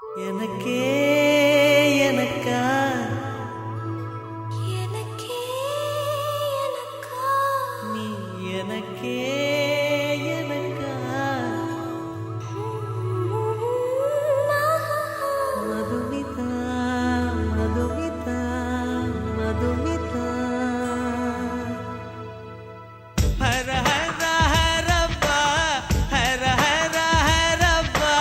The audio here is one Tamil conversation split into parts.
எனக்கே எனக்கா எனக்கே எனக்கா நீ எனக்கே எனக்கா மதுமிதா மதுமிதா மதுமிதா ஹர ஹர ஹரப்பா ஹர ஹர ஹரப்பா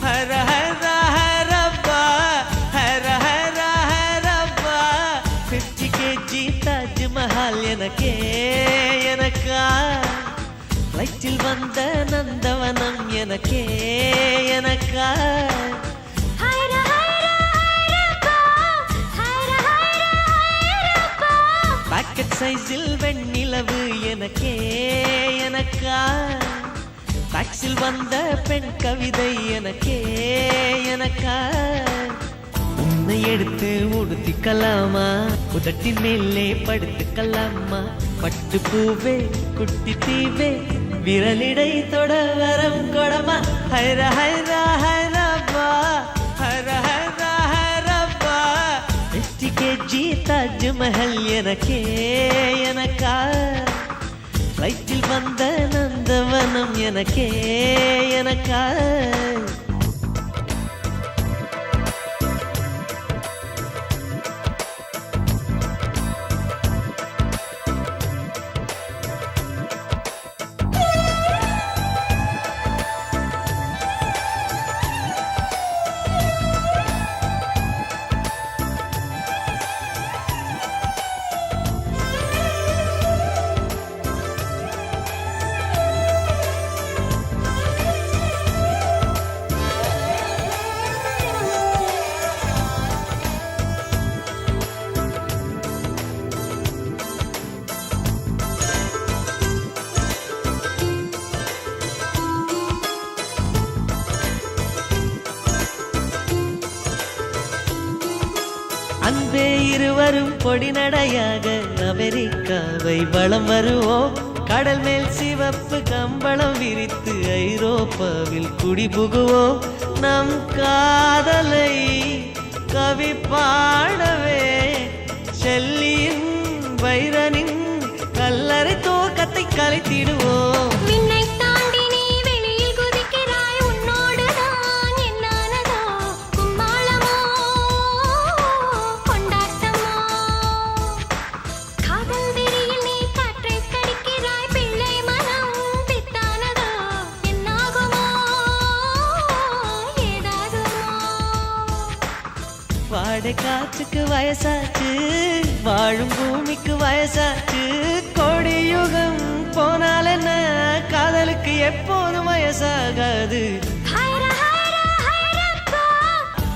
ஹர ஹர ஹரப்பா ஹர ஹர ஹரப்பா 50 kg தாஜ்மஹால் எனக்கே எனக்கா ஃப்ளைட்டில் வந்த நந்தவனம் எனக்கே எனக்கா ஹைர ஹைர ஹைரப்பா ஹைர ஹைர ஹைரப்பா பாக்கெட் சைஸில் வெண்ணிலவு எனக்கே எனக்கா டாக்ஸில் வந்த பெண் கவிதை எனக்கே எனக்கா உன்னை எடுத்து உடுத்திக்கலாமா உதட்டின் மேலே படுத்துக்கலாமா பட்டு பூவே குட்டி தீவே விரலிடை தொட வரம் கொடமா ஹைர ஹைர ஹைரப்பா ஹர ஹைர ஹைரப்பா 50 kg தாஜ்மஹல் எனக்கே எனக்கா ஃப்ளைட்டில் வந்த நந்தவனம் எனக்கே எனக்கா அன்பே இருவரும் பொடி நடையாக அமெரிக்காவை வலம் வருவோம் கடல் மேல் சிவப்பு கம்பளம் விரித்து ஐரோப்பாவில் குடிபுகுவோம் நம் காதலை கவி பாடவே ஷெல்லியின் வைரனின் கல்லறை தோக்கத்தை கலைத்திடுவோம் மின்னை தாண்டி நீ வெளியில் குதிக்கிறாய் உன்னோடு நான் என்னானதோ கும்மாளமோ கொண்டாட்டமோ காதல் வெறியில் நீ காற்றை கடிக்கிறாய் பிள்ளை மனம் பித்தானதோ என்னாகுமோ ஏதாகுமோ வாடை காற்றுக்கு வயசாச்சு வாழும் பூமிக்கு வயசாச்சு கோடி யுகம் போனால் என்ன காதலுக்கு எப்போதும் வயசாகாது ஹைர ஹைர ஹைரப்பா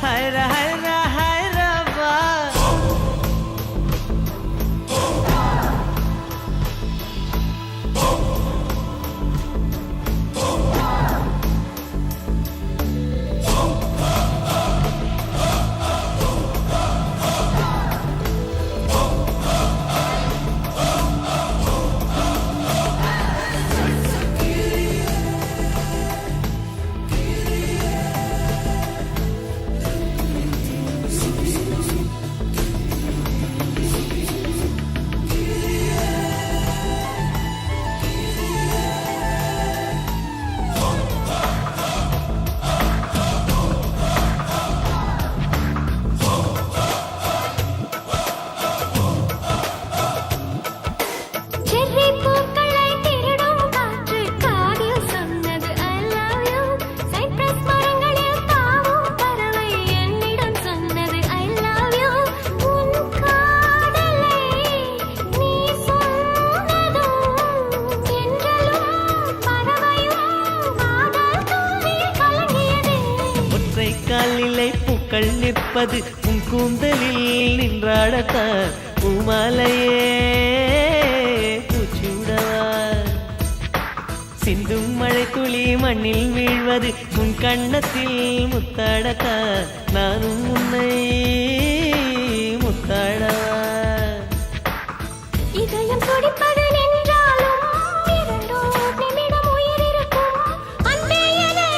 ஹைர ஹைர ஹைரப்பா செர்ரி பூக்களை திருடும் காற்று காதில் சொன்னது I love you சைப்ரஸ் மரங்களில் தாவும் பறவை என்னிடம் சொன்னது I love you உன் காதலை நீ சொன்னதும் என்றலும் பறவையும் காதல் தூவில் கலங்கியது ஒற்றை காலிலே பூக்கள் நிற்பது உன் கூந்தலில் நின்றாடத்தான் பூமாலையே பூச்சூடவா சிந்தும் மழை துளி மண்ணில் வீழ்வது உன் கண்ணத்தில் முத்தாடத்தா நானும் உன்னை முத்தாடவா இதயம் துடிப்பது நின்றாலும் இரண்டோ நிமிடம் உயிர் இருக்கும் அன்பே என்னை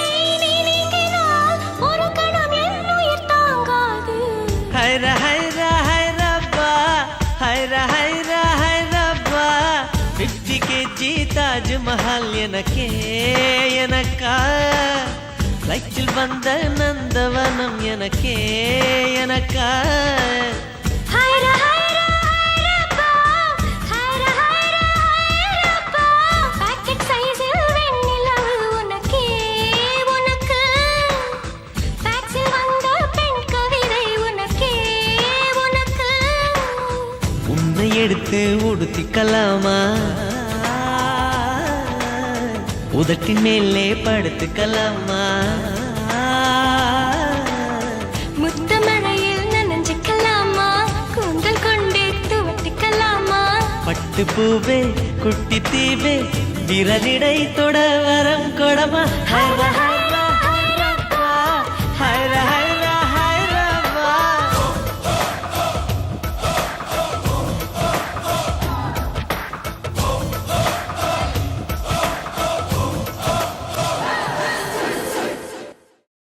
நீ நீக்கினால் ஒரு கணம் என் உயிர் தாங்காது ஹைர ஹைர ஹைரப்பா ஹைர ஹைர ஹைரப்பா 50 kg தாஜ்மஹால் எனக்கே எனக்கா ஃப்ளைட்டில் வந்த நந்தவனம் எனக்கே எனக்கா ஹைர ஹைர ஹைரப்பா ஹைர ஹைர ஹைரப்பா பாக்கெட் சைஸில் வெண்ணிலவு உனக்கே உனக்கு டாக்ஸில் வந்த பெண் கவிதை உனக்கே உனக்கு உன்னை எடுத்து உடுத்திக்கலாமா உதட்டின் மேலே படுத்துக்கலாமா முத்தமழையில் நனைஞ்சுக்கலாமா கூந்தல் கொண்டு துவட்டிக்கலாமா பட்டு பூவே குட்டி தீவே விரலிடை தொட வரம் கொடமா ஹைர ஹைர